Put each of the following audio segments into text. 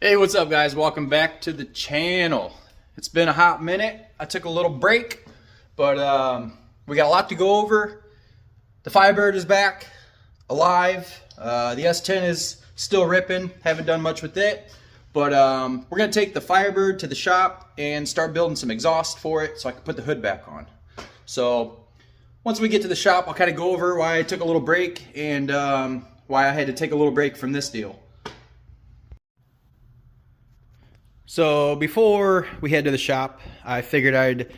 Hey, what's up guys? Welcome back to the channel. It's been a hot minute. I took a little break, but we got a lot to go over. The Firebird is back, alive. The S10 is still ripping. Haven't done much with it, but we're gonna take the Firebird to the shop and start building some exhaust for it so I can put the hood back on. So once we get to the shop, I'll kind of go over why I took a little break and why I had to take a little break from this deal. So before we head to the shop, I figured I'd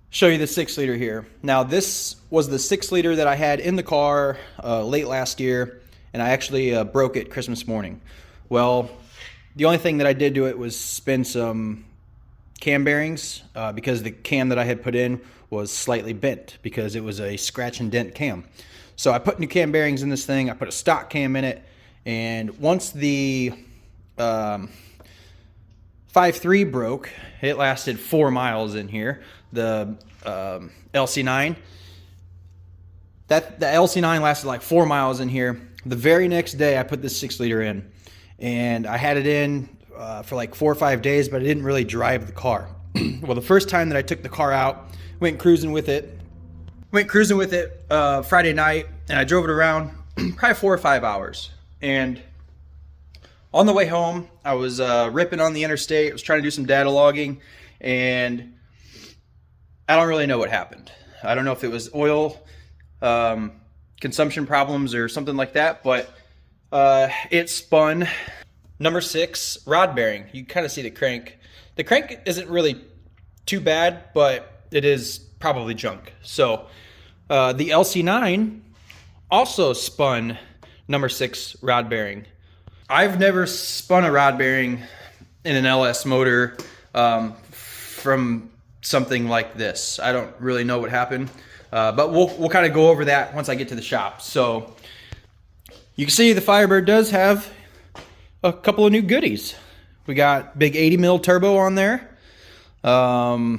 show you the 6-liter here. Now this was the 6-liter that I had in the car late last year, and I actually broke it Christmas morning. Well, the only thing that I did to it was spin some cam bearings because the cam that I had put in was slightly bent because it was a scratch and dent cam. So I put new cam bearings in this thing, I put a stock cam in it, and once the 5.3 broke, it lasted 4 miles in here. The LC9, the LC9 lasted like 4 miles in here. The very next day I put this 6-liter in, and I had it in for like 4 or 5 days, but I didn't really drive the car. Well, the first time that I took the car out, went cruising with it Friday night, and I drove it around probably 4 or 5 hours. And on the way home, I was ripping on the interstate. I was trying to do some data logging, and I don't really know what happened. I don't know if it was oil consumption problems or something like that, but it spun number 6 rod bearing. You kind of see the crank. The crank isn't really too bad, but it is probably junk. So the LC9 also spun number 6 rod bearing. I've never spun a rod bearing in an LS motor from something like this. I don't really know what happened, but we'll kind of go over that once I get to the shop. So you can see the Firebird does have a couple of new goodies. We got big 80 mil turbo on there. Other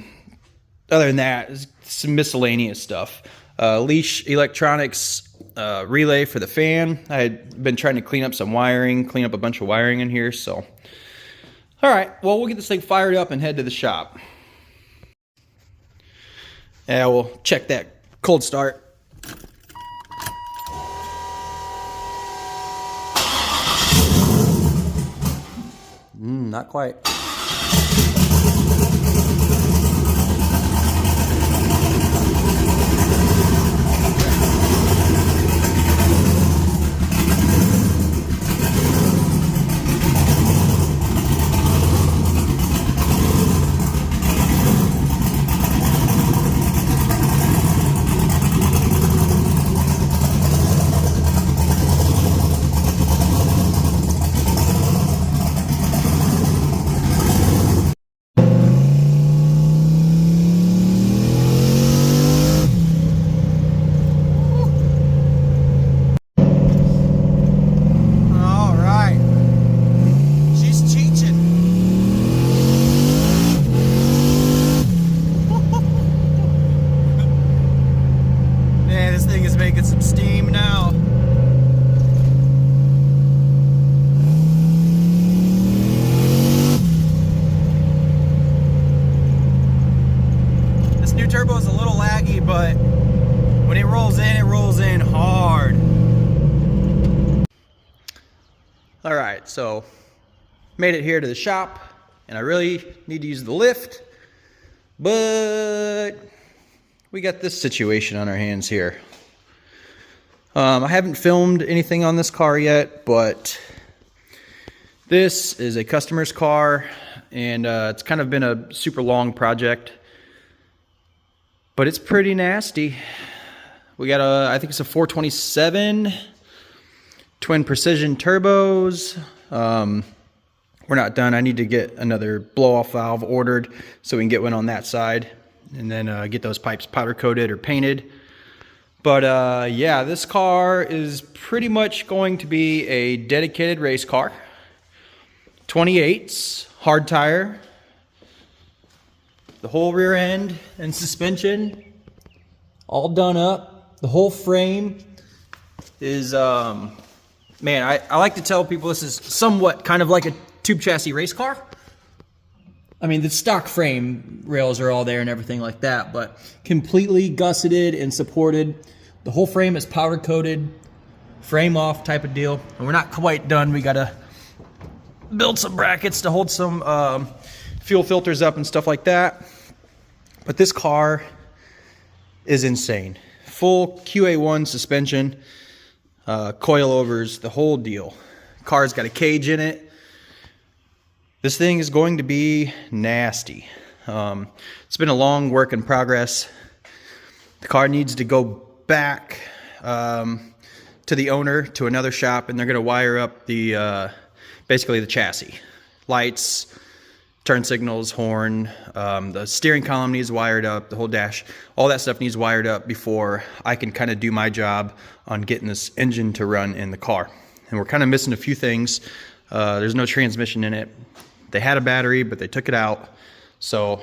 than that, some miscellaneous stuff. Leash electronics relay for the fan. I had been trying to clean up some wiring, clean up a bunch of wiring in here, so. All right, well, we'll get this thing fired up and head to the shop. Yeah, we'll check that cold start. Not quite. Making some steam now. This new turbo is a little laggy, but when it rolls in hard. All right, so made it here to the shop, and I really need to use the lift, but we got this situation on our hands here. I haven't filmed anything on this car yet, but this is a customer's car, and it's kind of been a super long project, but it's pretty nasty. We got I think it's a 427 twin precision turbos. We're not done. I need to get another blow-off valve ordered so we can get one on that side, and then get those pipes powder coated or painted. But yeah, this car is pretty much going to be a dedicated race car. 28s, hard tire. The whole rear end and suspension all done up. The whole frame is, man, I like to tell people this is somewhat kind of like a tube chassis race car. I mean, the stock frame rails are all there and everything like that, but completely gusseted and supported. The whole frame is powder coated, frame off type of deal. And we're not quite done. We gotta build some brackets to hold some fuel filters up and stuff like that. But this car is insane. Full QA1 suspension, coilovers, the whole deal. Car's got a cage in it. This thing is going to be nasty. It's been a long work in progress. The car needs to go back to the owner, to another shop, and they're gonna wire up the basically the chassis. Lights, turn signals, horn, the steering column needs wired up, the whole dash, all that stuff needs wired up before I can kind of do my job on getting this engine to run in the car. And we're kind of missing a few things. There's no transmission in it. They had a battery, but they took it out. So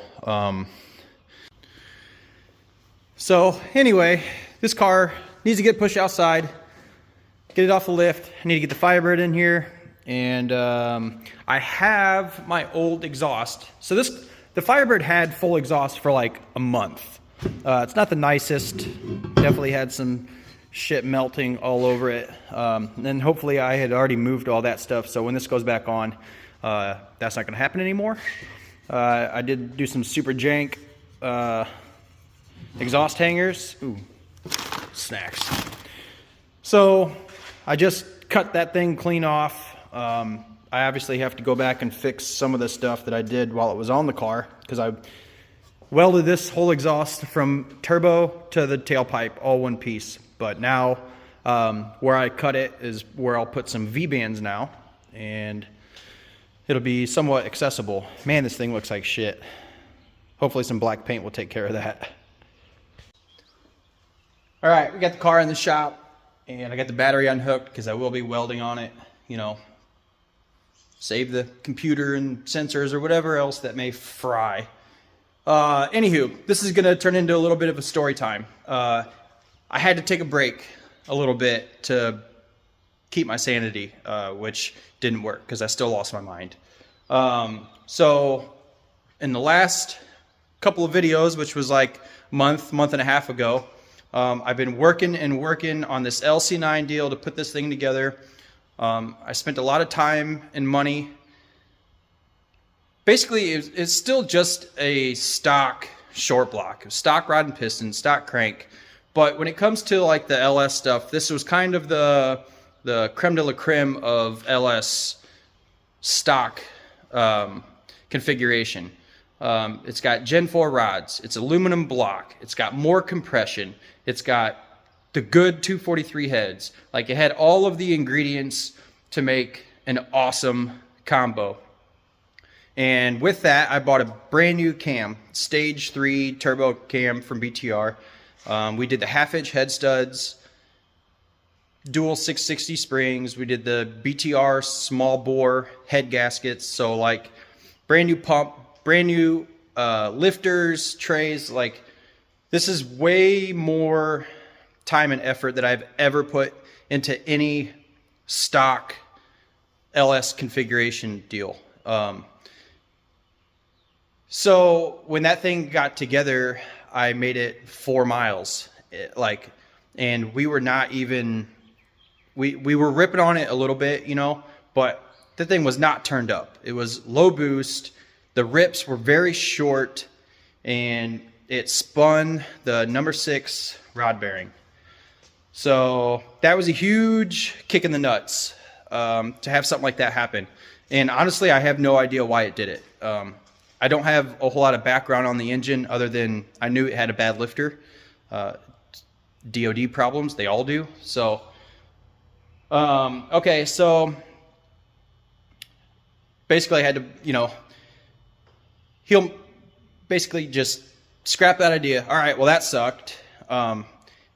anyway, this car needs to get pushed outside, get it off the lift. I need to get the Firebird in here. And I have my old exhaust. So the Firebird had full exhaust for like a month. It's not the nicest. Definitely had some shit melting all over it. And then hopefully I had already moved all that stuff. So when this goes back on, that's not gonna happen anymore. I did do some super jank exhaust hangers. Ooh, snacks. So I just cut that thing clean off. I obviously have to go back and fix some of the stuff that I did while it was on the car, because I welded this whole exhaust from turbo to the tailpipe all one piece. But now where I cut it is where I'll put some V-bands now, and it'll be somewhat accessible. Man, this thing looks like shit. Hopefully some black paint will take care of that. All right, we got the car in the shop, and I got the battery unhooked because I will be welding on it, you know, save the computer and sensors or whatever else that may fry. Anywho, this is gonna turn into a little bit of a story time. I had to take a break a little bit to keep my sanity, which didn't work because I still lost my mind. So in the last couple of videos, which was like month and a half ago, I've been working on this LC9 deal to put this thing together. I spent a lot of time and money. Basically, it's still just a stock short block, stock rod and piston, stock crank. But when it comes to like the LS stuff, this was kind of the creme de la creme of LS stock configuration. It's got Gen 4 rods. It's aluminum block. It's got more compression. It's got the good 243 heads. Like, it had all of the ingredients to make an awesome combo. And with that, I bought a brand new cam, Stage 3 turbo cam from BTR. We did the half-inch head studs, dual 660 springs. We did the BTR small bore head gaskets. So like brand new pump, brand new lifters, trays. Like, this is way more time and effort that I've ever put into any stock LS configuration deal. So when that thing got together, I made it 4 miles, and we were not even, we were ripping on it a little bit, you know, but the thing was not turned up. It was low boost. The rips were very short, and it spun the number 6 rod bearing. So that was a huge kick in the nuts to have something like that happen. And honestly, I have no idea why it did it. I don't have a whole lot of background on the engine other than I knew it had a bad lifter. DOD problems, they all do. So, okay, so basically I had to, you know, he'll basically just scrap that idea. All right, well, that sucked.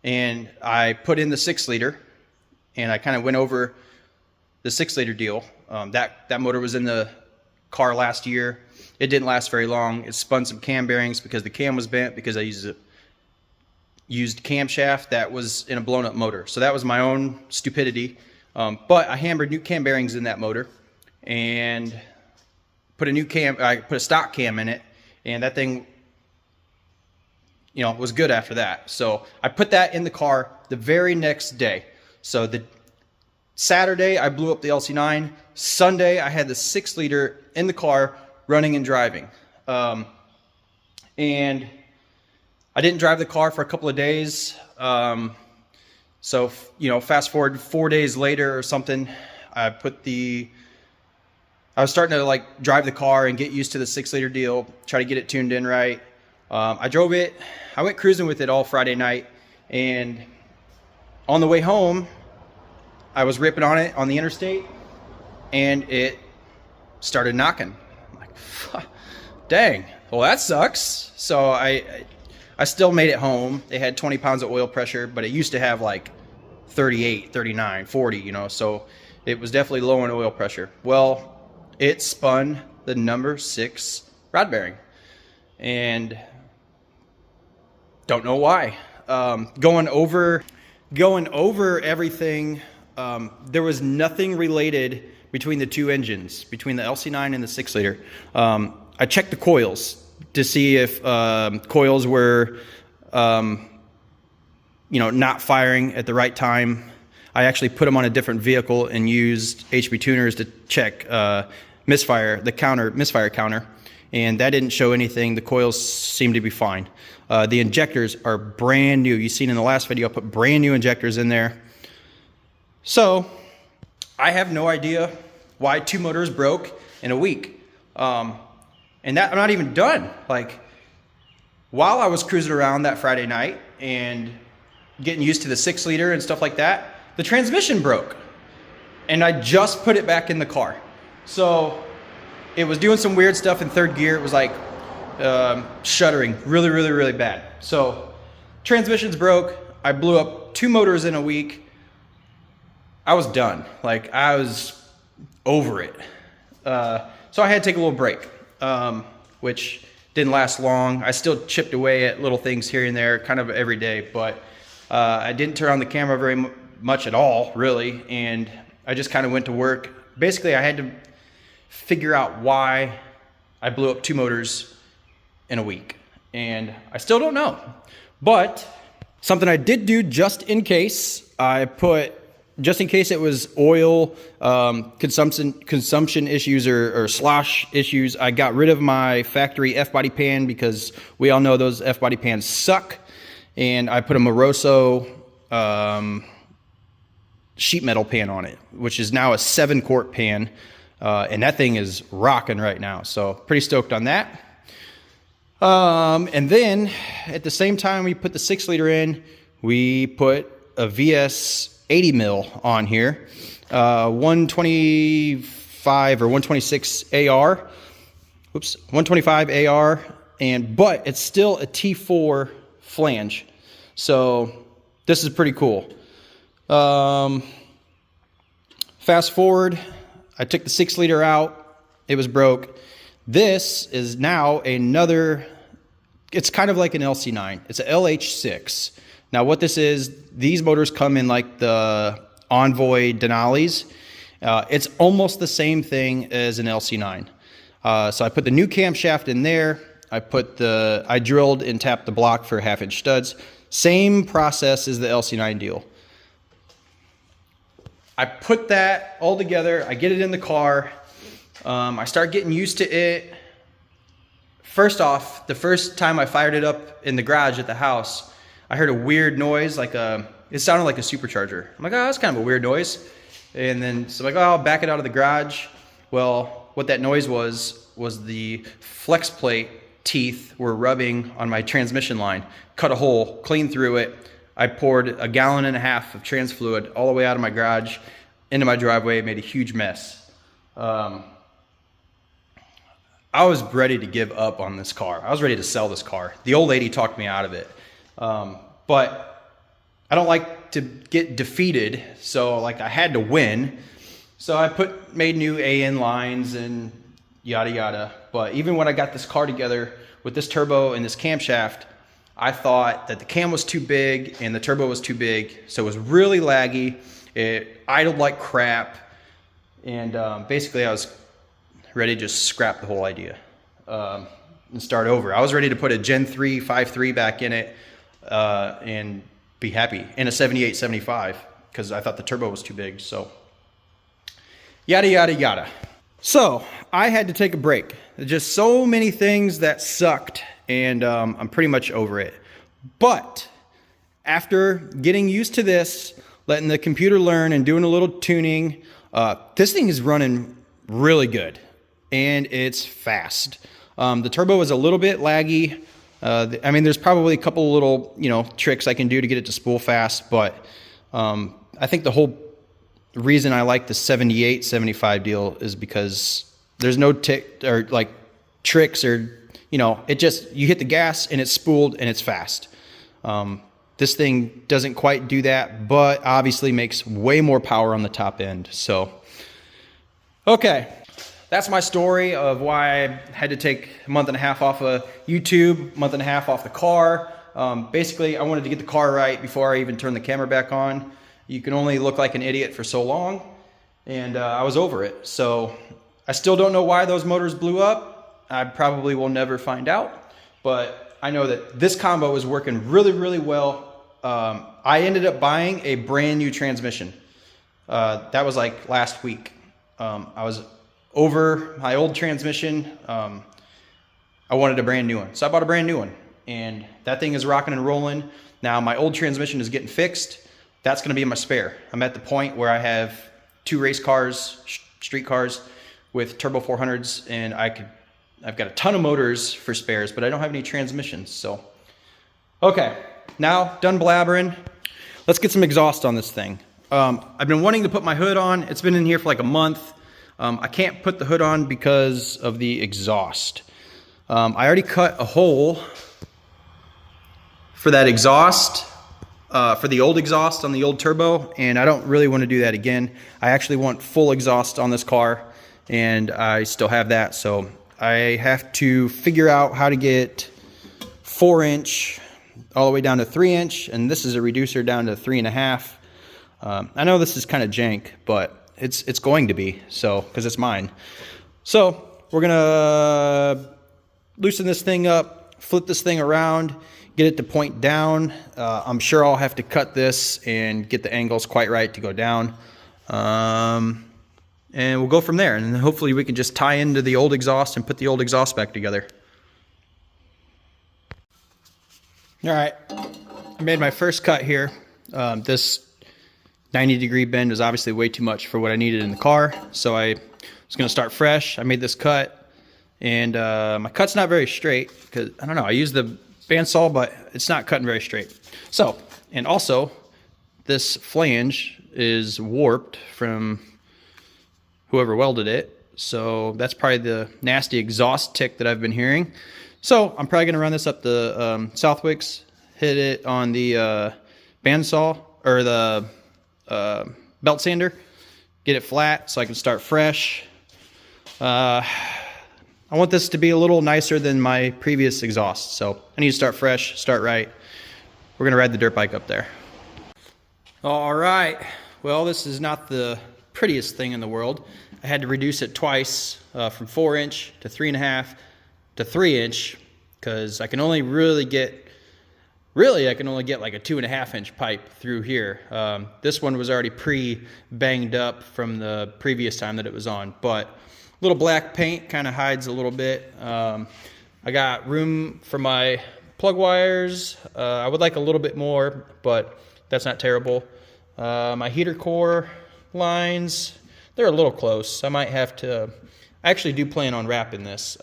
And I put in the 6-liter, and I kind of went over the 6-liter deal. That motor was in the car last year. It didn't last very long. It spun some cam bearings because the cam was bent because I used camshaft that was in a blown up motor. So that was my own stupidity. But I hammered new cam bearings in that motor, and put a new cam, I put a stock cam in it, and that thing, you know, was good after that. So I put that in the car the very next day. So the Saturday I blew up the LC9. Sunday I had the 6-liter in the car running and driving. And I didn't drive the car for a couple of days. So, you know, fast forward 4 days later or something, I was starting to like drive the car and get used to the 6-liter deal, try to get it tuned in right. I drove it, I went cruising with it all Friday night, and on the way home, I was ripping on it on the interstate, and it started knocking. I'm like, dang, well that sucks. So I still made it home. They had 20 pounds of oil pressure, but it used to have like 38, 39, 40, you know, so it was definitely low in oil pressure. Well, it spun the number 6 rod bearing, and don't know why. Going over everything, there was nothing related between the two engines, between the LC9 and the 6-liter. I checked the coils to see if coils were, you know, not firing at the right time. I actually put them on a different vehicle and used HB tuners to check misfire counter, and that didn't show anything. The coils seemed to be fine. The injectors are brand new. You've seen in the last video, I put brand new injectors in there. So I have no idea why 2 motors broke in a week. And that I'm not even done. Like, while I was cruising around that Friday night and getting used to the 6-liter and stuff like that, the transmission broke, and I just put it back in the car. So it was doing some weird stuff in 3rd gear. It was like shuddering really bad. So transmissions broke. I blew up 2 motors in a week. I was done. Like, I was over it. So I had to take a little break, which didn't last long. I still chipped away at little things here and there, kind of every day, but I didn't turn on the camera very much at all, really, and I just kind of went to work. Basically, I had to figure out why I blew up 2 motors in a week, and I still don't know. But something I did do just in case, just in case it was oil consumption issues or slosh issues, I got rid of my factory F-body pan, because we all know those F-body pans suck, and I put a Moroso sheet metal pan on it, which is now a 7-quart pan, and that thing is rocking right now, so pretty stoked on that. And then at the same time we put the 6-liter in, we put a VS 80 mil on here, 125 or 126 AR, 125 AR, but it's still a T4 flange, so this is pretty cool. Fast forward, I took the 6-liter out, it was broke. This is now another, it's kind of like an LC9, it's a LH6. Now what this is, these motors come in like the Envoy Denali's. It's almost the same thing as an LC9. So I put the new camshaft in there. I drilled and tapped the block for 1/2-inch studs. Same process as the LC9 deal. I put that all together. I get it in the car. I start getting used to it. First off, the first time I fired it up in the garage at the house, I heard a weird noise, like it sounded like a supercharger. I'm like, oh, that's kind of a weird noise. And then, so I'm like, oh, I'll back it out of the garage. Well, what that noise was the flex plate teeth were rubbing on my transmission line. Cut a hole, clean through it. I poured 1.5 gallons of trans fluid all the way out of my garage into my driveway, made a huge mess. I was ready to give up on this car. I was ready to sell this car. The old lady talked me out of it. But I don't like to get defeated, so like I had to win. So I made new AN lines and yada yada. But even when I got this car together with this turbo and this camshaft, I thought that the cam was too big and the turbo was too big, so it was really laggy. It idled like crap, and basically I was ready to just scrap the whole idea and start over. I was ready to put a Gen 3 5.3 back in it and be happy, in a 78, 75, because I thought the turbo was too big. So yada, yada, yada. So I had to take a break. Just so many things that sucked, and I'm pretty much over it. But after getting used to this, letting the computer learn and doing a little tuning, this thing is running really good, and it's fast. The turbo is a little bit laggy. I mean, there's probably a couple little, tricks I can do to get it to spool fast, but I think the whole reason I like the 78, 75 deal is because there's no tick or like tricks or, it just, you hit the gas and it's spooled and it's fast. This thing doesn't quite do that, but obviously makes way more power on the top end. So, okay. That's my story of why I had to take a month and a half off of YouTube, month and a half off the car. Basically, I wanted to get the car right before I even turned the camera back on. You can only look like an idiot for so long, and I was over it. So I still don't know why those motors blew up. I probably will never find out, but I know that this combo is working really, really well. I ended up buying a brand new transmission. That was like last week. I was over my old transmission. I wanted a brand new one, so I bought a brand new one, and that thing is rocking and rolling. Now my old transmission is getting fixed. That's going to be my spare. I'm at the point where I have 2 race cars, street cars with turbo 400s, and I've got a ton of motors for spares, but I don't have any transmissions. So okay, now done blabbering. Let's get some exhaust on this thing. I've been wanting to put my hood on. It's been in here for like a month. I can't put the hood on because of the exhaust. I already cut a hole for that exhaust, for the old exhaust on the old turbo, and I don't really want to do that again. I actually want full exhaust on this car, and I still have that, so I have to figure out how to get 4-inch all the way down to 3-inch, and this is a reducer down to 3.5. I know this is kind of jank, but it's going to be, so, because it's mine. So we're gonna loosen this thing up, flip this thing around, get it to point down. I'm sure I'll have to cut this and get the angles quite right to go down. And we'll go from there, and then hopefully we can just tie into the old exhaust and put the old exhaust back together. All right, I made my first cut here. This 90-degree bend was obviously way too much for what I needed in the car, so I was going to start fresh. I made this cut, and my cut's not very straight because, I don't know, I used the bandsaw, but it's not cutting very straight. So, and also, this flange is warped from whoever welded it, so that's probably the nasty exhaust tick that I've been hearing. So I'm probably going to run this up the Southwicks, hit it on the bandsaw, or the belt sander, get it flat so I can start fresh. I want this to be a little nicer than my previous exhaust, so I need to start fresh, start right. We're going to ride the dirt bike up there. All right, well, this is not the prettiest thing in the world. I had to reduce it twice, from 4-inch to 3.5 to 3-inch, because I can only really get I can only get like a 2.5-inch pipe through here. This one was already pre-banged up from the previous time that it was on, but little black paint kind of hides a little bit. I got room for my plug wires. I would like a little bit more, but that's not terrible. My heater core lines, they're a little close. I might have to, I actually do plan on wrapping this,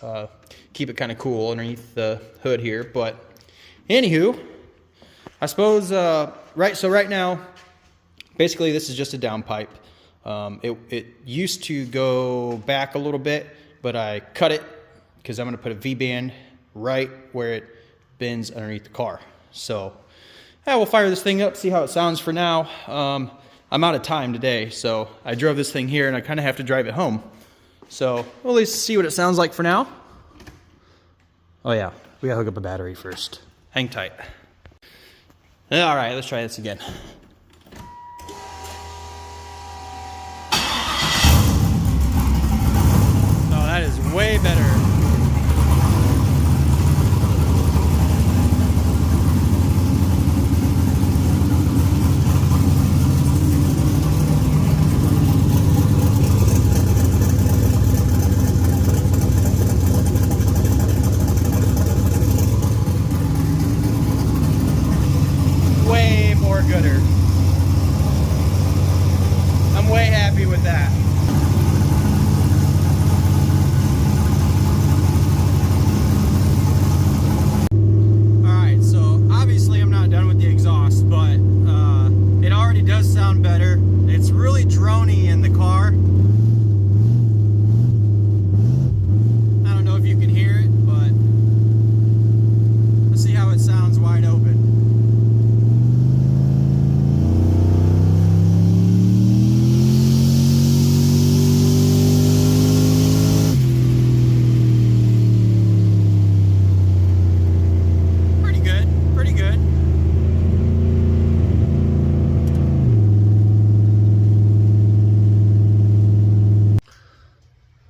keep it kind of cool underneath the hood here, but anywho, I suppose, right now, basically this is just a down pipe. It used to go back a little bit, but I cut it because I'm going to put a V-band right where it bends underneath the car. So we'll fire this thing up, see how it sounds for now. I'm out of time today, so I drove this thing here and I kind of have to drive it home. So we'll at least see what it sounds like for now. Oh yeah, we gotta hook up a battery first. Hang tight. All right, let's try this again. Oh, that is happy with that. Alright, so obviously I'm not done with the exhaust, but it already does sound better. It's really drony in the car. I don't know if you can hear it, but let's see how it sounds wide open. Pretty good, pretty good.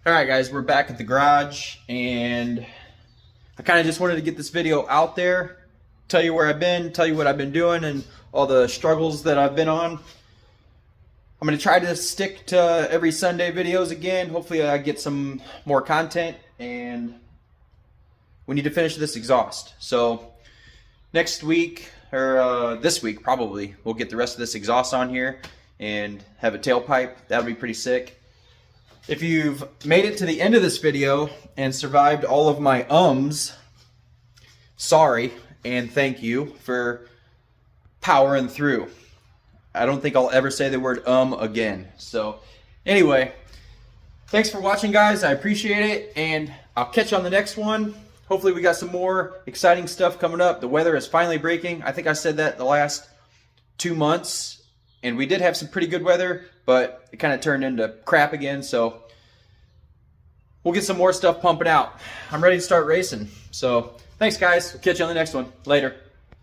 Alright guys, we're back at the garage, and I kind of just wanted to get this video out there, tell you where I've been, tell you what I've been doing, and all the struggles that I've been on. I'm going to try to stick to every Sunday videos again. Hopefully I get some more content, and we need to finish this exhaust. So next week, or this week probably, we'll get the rest of this exhaust on here and have a tailpipe. That would be pretty sick. If you've made it to the end of this video and survived all of my ums, sorry and thank you for powering through. I don't think I'll ever say the word again. So anyway, thanks for watching guys, I appreciate it, and I'll catch you on the next one. Hopefully we got some more exciting stuff coming up. The weather is finally breaking. I think I said that the last 2 months, and we did have some pretty good weather, but it kind of turned into crap again, so we'll get some more stuff pumping out. I'm ready to start racing. So thanks guys, we'll catch you on the next one. Later.